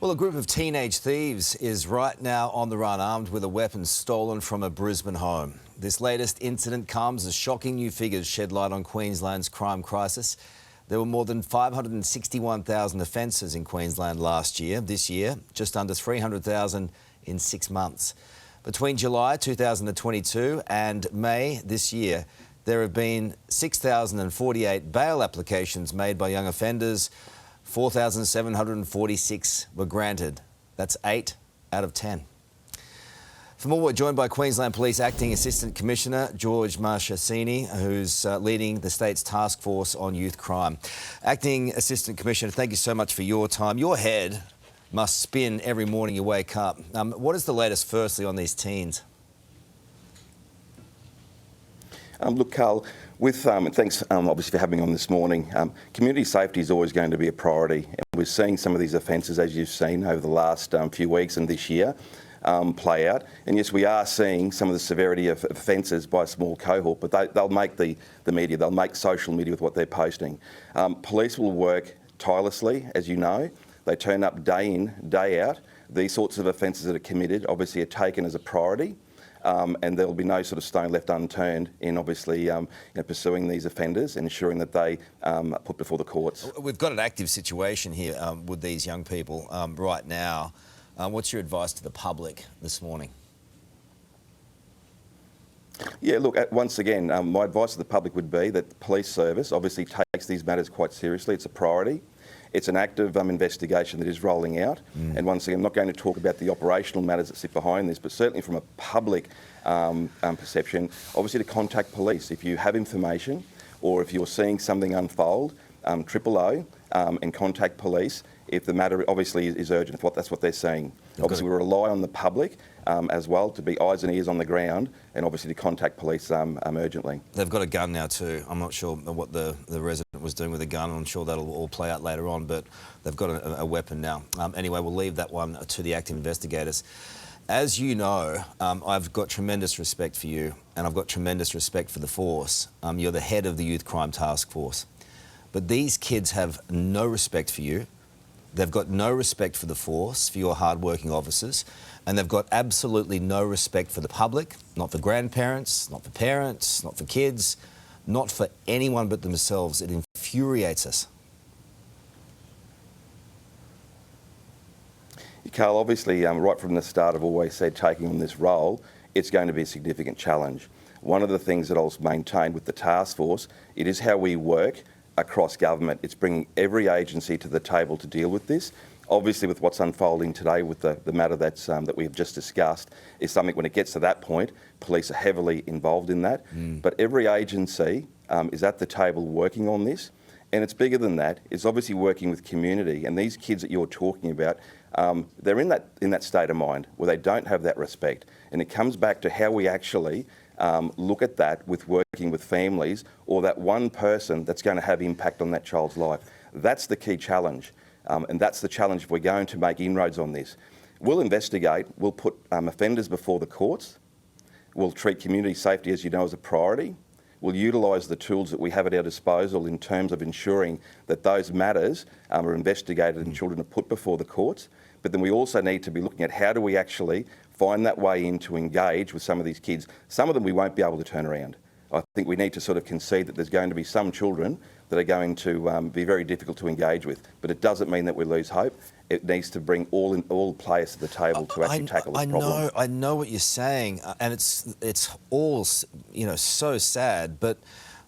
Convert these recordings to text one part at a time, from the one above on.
Well, a group of teenage thieves is right now on the run, armed with a weapon stolen from a Brisbane home. This latest incident comes as shocking new figures shed light on Queensland's crime crisis. There were more than 561,000 offences in Queensland last year. This year, just under 300,000 in 6 months. Between July 2022 and May this year, there have been 6,048 bail applications made by young offenders. 4,746 were granted. That's 8 out of 10. For more, we're joined by Queensland Police Acting Assistant Commissioner George Marchesini, who's leading the state's task force on youth crime. Acting Assistant Commissioner, thank you so much for your time. Your head must spin every morning you wake up. What is the latest, firstly, on these teens? Look, Karl, and thanks obviously for having me on this morning. Community safety is always going to be a priority, and we're seeing some of these offences, as you've seen over the last few weeks and this year, play out. And yes, we are seeing some of the severity of offences by a small cohort, but they'll make the media, they'll make social media with what they're posting. Police will work tirelessly, as you know. They turn up day in, day out. These sorts of offences that are committed obviously are taken as a priority. And there will be no sort of stone left unturned in obviously pursuing these offenders and ensuring that they are put before the courts. We've got an active situation here with these young people right now. What's your advice to the public this morning? Yeah, look, once again, my advice to the public would be that the police service obviously takes these matters quite seriously. It's a priority. It's an active investigation that is rolling out. And once again, I'm not going to talk about the operational matters that sit behind this, but certainly from a public perception, obviously to contact police. If you have information or if you're seeing something unfold, 000 and contact police if the matter obviously is urgent, if that's what they're saying. Okay. Obviously, we rely on the public as well to be eyes and ears on the ground and obviously to contact police urgently. They've got a gun now too. I'm not sure what the resident was doing with a gun. I'm sure that'll all play out later on, but they've got a weapon now. Anyway, we'll leave that one to the active investigators. As you know, I've got tremendous respect for you and I've got tremendous respect for the force. You're the head of the Youth Crime Task Force. But these kids have no respect for you. They've got no respect for the force, for your hard-working officers, and they've got absolutely no respect for the public, not for grandparents, not for parents, not for kids, not for anyone but themselves. It infuriates us. Karl, obviously, right from the start, I've always said taking on this role, it's going to be a significant challenge. One of the things that I'll maintain with the task force, it is how we work across government. It's bringing every agency to the table to deal with this. Obviously, with what's unfolding today with the matter that's, that we've just discussed, is something when it gets to that point, police are heavily involved in that. But every agency is at the table working on this. And it's bigger than that. It's obviously working with community. And these kids that you're talking about, they're in that state of mind where they don't have that respect. And it comes back to how we actually look at that with working with families or that one person that's going to have impact on that child's life. That's the key challenge. And that's the challenge if we're going to make inroads on this. We'll investigate, we'll put offenders before the courts, we'll treat community safety, as you know, as a priority. We'll utilise the tools that we have at our disposal in terms of ensuring that those matters are investigated and children are put before the courts. But then we also need to be looking at how do we actually find that way in to engage with some of these kids. Some of them we won't be able to turn around. I think we need to sort of concede that there's going to be some children that are going to be very difficult to engage with. But it doesn't mean that we lose hope. It needs to bring all players to the table to actually tackle this problem. I know what you're saying, and it's all so sad. But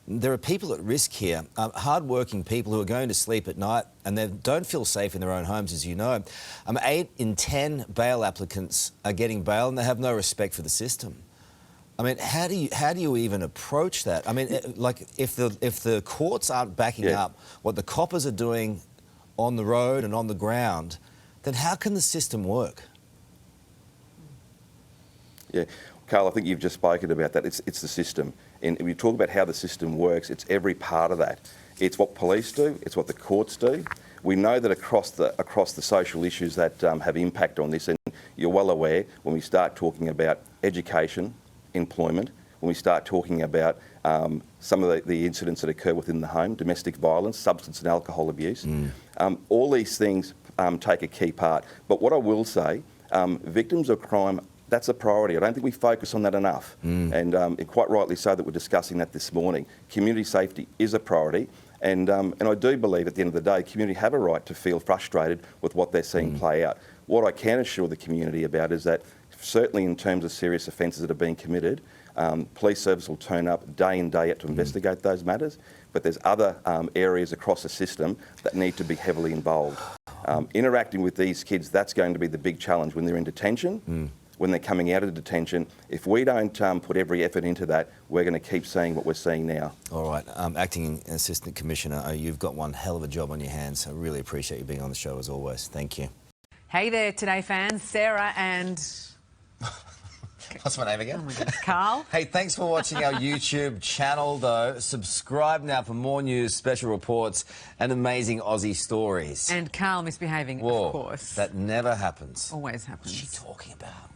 there are people at risk here, hard-working people who are going to sleep at night and they don't feel safe in their own homes, as you know. 8 in 10 bail applicants are getting bail and they have no respect for the system. I mean, how do you even approach that? I mean, like if the courts aren't backing up what the coppers are doing on the road and on the ground, then how can the system work? Yeah, Karl, I think you've just spoken about that. It's the system. And if you talk about how the system works, it's every part of that. It's what police do, it's what the courts do. We know that across the social issues that have impact on this, and you're well aware when we start talking about education, employment, when we start talking about some of the incidents that occur within the home, domestic violence, substance and alcohol abuse. All these things take a key part. But what I will say, victims of crime, that's a priority. I don't think we focus on that enough. And quite rightly so that we're discussing that this morning. Community safety is a priority. And I do believe at the end of the day, community have a right to feel frustrated with what they're seeing play out. What I can assure the community about is that certainly in terms of serious offences that are being committed, police service will turn up day in, day out to investigate those matters. But there's other areas across the system that need to be heavily involved. Interacting with these kids, that's going to be the big challenge when they're in detention. When they're coming out of detention, if we don't put every effort into that, we're going to keep seeing what we're seeing now. All right, Acting Assistant Commissioner, you've got one hell of a job on your hands. I really appreciate you being on the show as always. Thank you. Hey there, Today fans. Sarah and... What's my name again? Oh my God, Karl. Hey, thanks for watching our YouTube channel, though. Subscribe now for more news, special reports and amazing Aussie stories. And Karl misbehaving, Whoa, of course. that never happens. Always happens. What's she talking about?